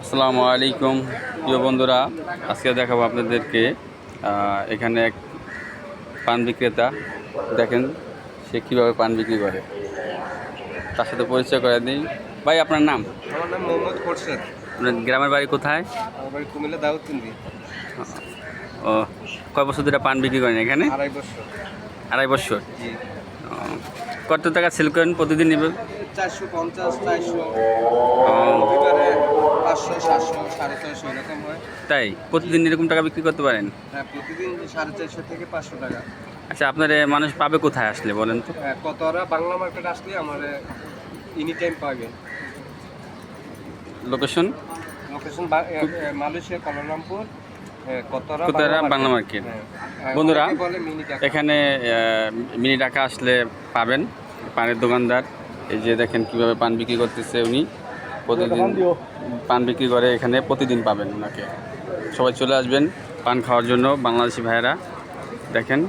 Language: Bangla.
আসসালামু আলাইকুম প্রিয় বন্ধুরা, আজকে দেখাবো আপনাদেরকে এখানে এক পান বিক্রেতা। দেখেন সে কীভাবে পান বিক্রি করে, তার সাথে পরিচয় করে দিই। ভাই, আপনার নাম? আমার নাম মোহাম্মদ খোরশেদ। আপনার গ্রামের বাড়ি কোথায়? আমার বাড়ি কুমিল্লা দাউদকান্দি। ও, কয় বছর ধরে পান বিক্রি করেন এখানে? 2.5 বছর। 2.5 বছর। জি। কত টাকা সেল করেন প্রতিদিন? নেবে 450, 400, ও, রবিবারে 500, 700, 450 এরকম হয়। তাই প্রতিদিন এরকম টাকা বিক্রি করতে পারেন? হ্যাঁ, প্রতিদিন 450 থেকে 500 টাকা। আচ্ছা, আপনার মানুষ পাবে কোথায় আসলে বলেন তো? কতরা বাংলা মার্কেট আসলে আমার এনি টাইম পাবেন। লোকেশন? লোকেশন মালয়েশিয়া কুয়ালালামপুর, কতরা বাংলা মার্কেট। বন্ধুরা, এখানে মিনি ঢাকা আসলে পাবেন পানের দোকানদার। এই যে দেখেন কীভাবে পান বিক্রি করতেছে উনি। প্রতিদিন পান বিক্রি করে, এখানে প্রতিদিন পাবেন ওনাকে। সবাই চলে আসবেন পান খাওয়ার জন্য, বাংলাদেশি ভাইয়েরা। দেখেন